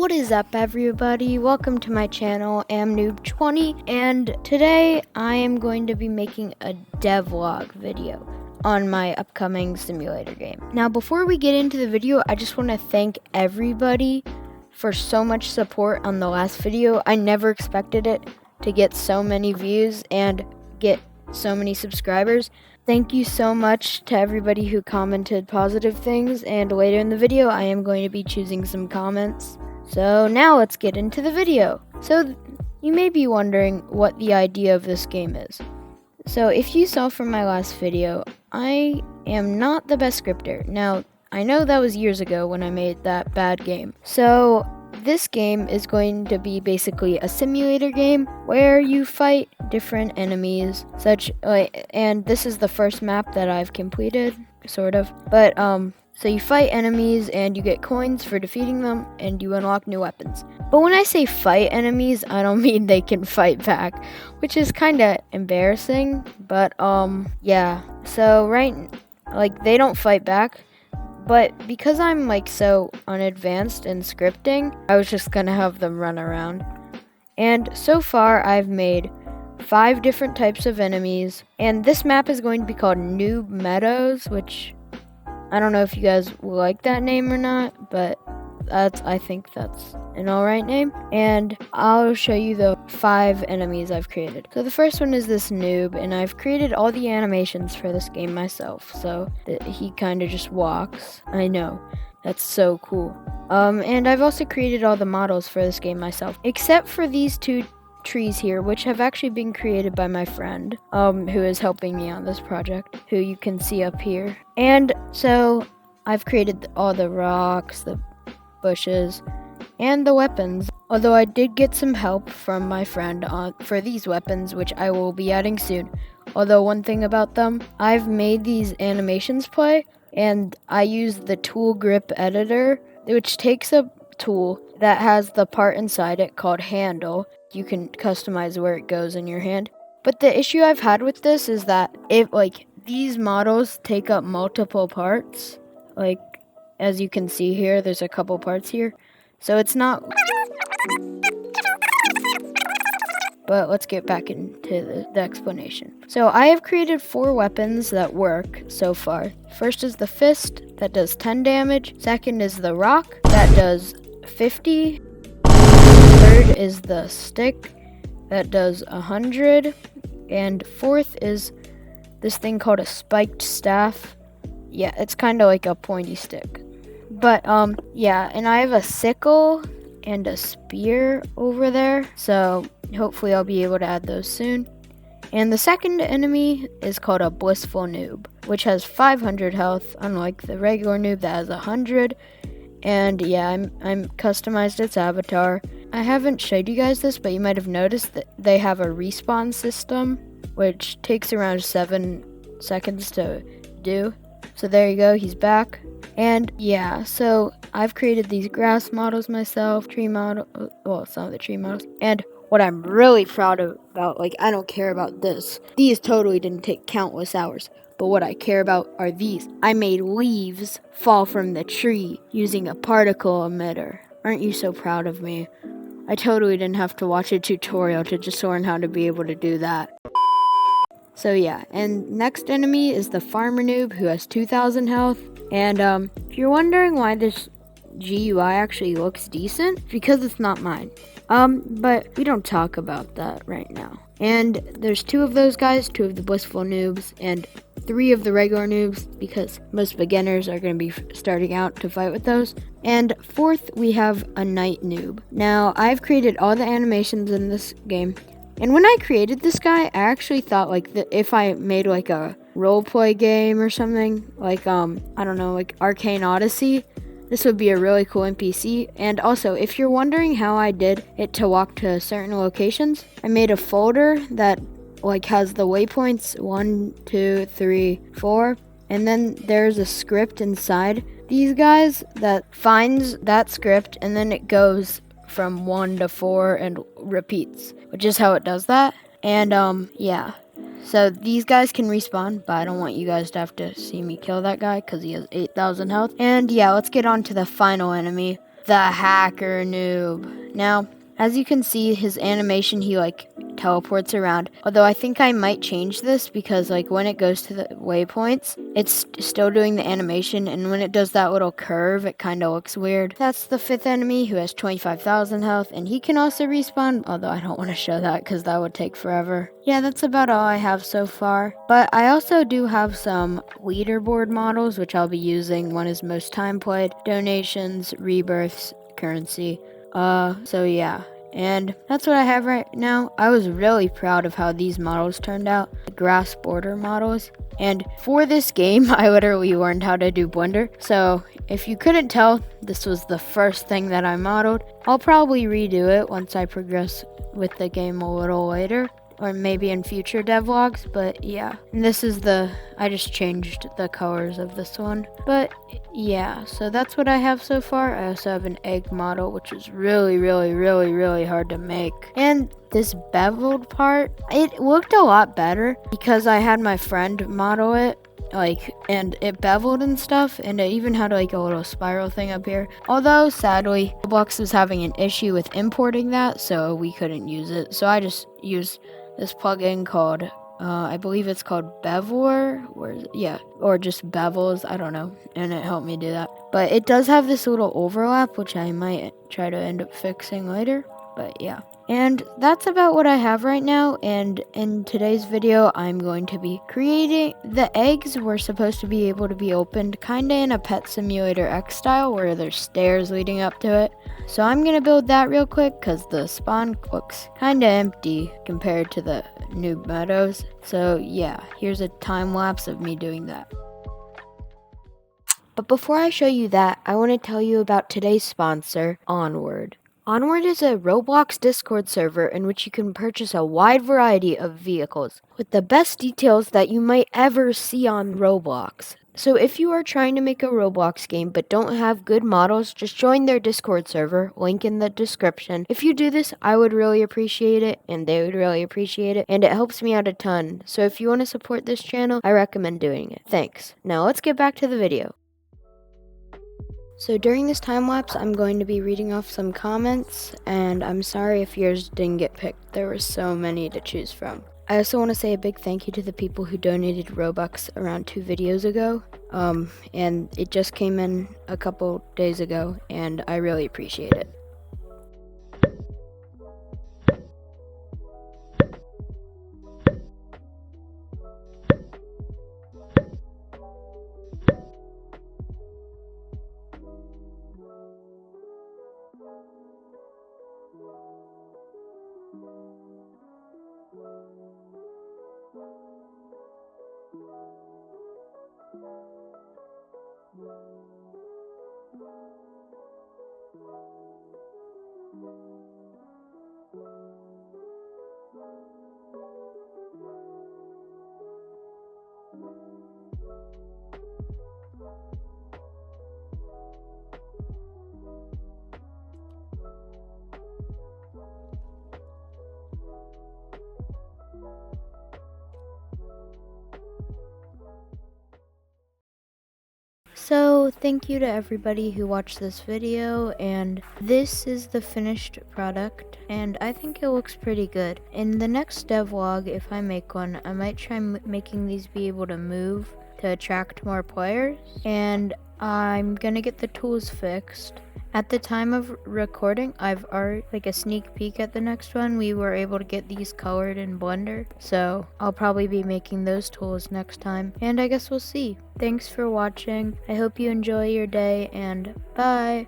What is up, everybody? Welcome to my channel, amnoob20, and today I am going to be making a devlog video on my upcoming simulator game. Now, before we get into the video, I just want to thank everybody for so much support on the last video. I never expected it to get so many views and get so many subscribers. Thank you so much to everybody who commented positive things, and later in the video I am going to be choosing some comments. So now let's get into the video. So you may be wondering what the idea of this game is. So if you saw from my last video, I am not the best scripter. Now, I know that was years ago when I made that bad game. So this game is going to be basically a simulator game where you fight different enemies, and this is the first map that I've completed, sort of. But so you fight enemies and you get coins for defeating them, and you unlock new weapons. But when I say fight enemies, I don't mean they can fight back, which is kind of embarrassing. But yeah. So they don't fight back. But because I'm so unadvanced in scripting, I was just gonna have them run around. And so far I've made 5 different types of enemies, and this map is going to be called Noob Meadows, which I don't know if you guys like that name or not, but I think that's an alright name. And I'll show you the 5 enemies I've created. So the first one is this noob, and I've created all the animations for this game myself, so that he kind of just walks. I know, that's so cool. And I've also created all the models for this game myself, except for these 2 trees here, which have actually been created by my friend, who is helping me on this project, who you can see up here. And so I've created all the rocks, the bushes, and the weapons, although I did get some help from my friend for these weapons, which I will be adding soon. Although one thing about them, I've made these animations play, and I use the tool grip editor, which takes a tool that has the part inside it called handle. You can customize where it goes in your hand. But the issue I've had with this is that these models take up multiple parts. As you can see here, there's a couple parts here. So it's not... But let's get back into the explanation. So I have created 4 weapons that work so far. First is the fist, that does 10 damage. Second is the rock, that does 50. Third is the stick, that does 100. And fourth is this thing called a spiked staff. Yeah, it's kind of like a pointy stick. But yeah, and I have a sickle and a spear over there, so hopefully I'll be able to add those soon. And the second enemy is called a blissful noob, which has 500 health, unlike the regular noob that has 100. And yeah, I'm customized its avatar. I haven't showed you guys this, but you might have noticed that they have a respawn system, which takes around 7 seconds to do. So there you go, he's back. And yeah, so I've created these grass models myself, tree model, well, some of the tree models. And what I'm really proud about, I don't care about this. These totally didn't take countless hours. But what I care about are these. I made leaves fall from the tree using a particle emitter. Aren't you so proud of me? I totally didn't have to watch a tutorial to just learn how to be able to do that. So yeah, and next enemy is the farmer noob, who has 2,000 health. And if you're wondering why this GUI actually looks decent, it's because it's not mine. But we don't talk about that right now. And there's 2 of those guys, 2 of the blissful noobs, and 3 of the regular noobs, because most beginners are going to be starting out to fight with those. And 4th, we have a night noob. Now, I've created all the animations in this game. And when I created this guy, I actually thought if I made a roleplay game or something, I don't know, Arcane Odyssey, this would be a really cool NPC. And also, if you're wondering how I did it to walk to certain locations, I made a folder that has the waypoints 1, 2, 3, 4, and then there's a script inside these guys that finds that script, and then it goes from 1 to 4 and repeats, which is how it does that. And yeah, so these guys can respawn, but I don't want you guys to have to see me kill that guy because he has 8,000 health. And yeah, let's get on to the final enemy. the hacker noob. Now, as you can see, his animation, he like teleports around. Although I think I might change this because like when it goes to the waypoints, it's still doing the animation, and when it does that little curve, it kind of looks weird. That's the 5th enemy who has 25,000 health, and he can also respawn, although I don't want to show that because that would take forever. Yeah, that's about all I have so far. But I also do have some leaderboard models, which I'll be using. One is most time played, donations, rebirths, currency. So yeah. And that's what I have right now. I was really proud of how these models turned out, the grass border models. And for this game, I literally learned how to do Blender. So if you couldn't tell, this was the first thing that I modeled. I'll probably redo it once I progress with the game a little later, or maybe in future devlogs, but yeah. And this is I just changed the colors of this one. But yeah, so that's what I have so far. I also have an egg model, which is really hard to make. And this beveled part, it looked a lot better because I had my friend model it, and it beveled and stuff, and it even had like a little spiral thing up here. Although sadly, Roblox was having an issue with importing that, so we couldn't use it. So I just used this plugin called, I believe it's called Beveler, or just Bevels, I don't know, and it helped me do that. But it does have this little overlap, which I might try to end up fixing later, but yeah. And that's about what I have right now, and in today's video, I'm going to be creating, the eggs were supposed to be able to be opened kinda in a Pet Simulator X style, where there's stairs leading up to it. So I'm gonna build that real quick, cause the spawn looks kinda empty compared to the Noob Meadows. So yeah, here's a time lapse of me doing that. But before I show you that, I wanna tell you about today's sponsor, Onward. Onward is a Roblox Discord server in which you can purchase a wide variety of vehicles with the best details that you might ever see on Roblox. So if you are trying to make a Roblox game but don't have good models, just join their Discord server, link in the description. If you do this, I would really appreciate it, and they would really appreciate it, and it helps me out a ton. So if you want to support this channel, I recommend doing it. Thanks. Now let's get back to the video. So during this time lapse, I'm going to be reading off some comments, and I'm sorry if yours didn't get picked. There were so many to choose from. I also want to say a big thank you to the people who donated Robux around 2 videos ago. And it just came in a couple days ago, and I really appreciate it. So thank you to everybody who watched this video, and this is the finished product, and I think it looks pretty good. In the next devlog, if I make one, I might try making these be able to move to attract more players, and I'm gonna get the tools fixed. At the time of recording, I've already, like a sneak peek at the next one, we were able to get these colored in Blender, so I'll probably be making those tools next time, and I guess we'll see. Thanks for watching, I hope you enjoy your day, and bye!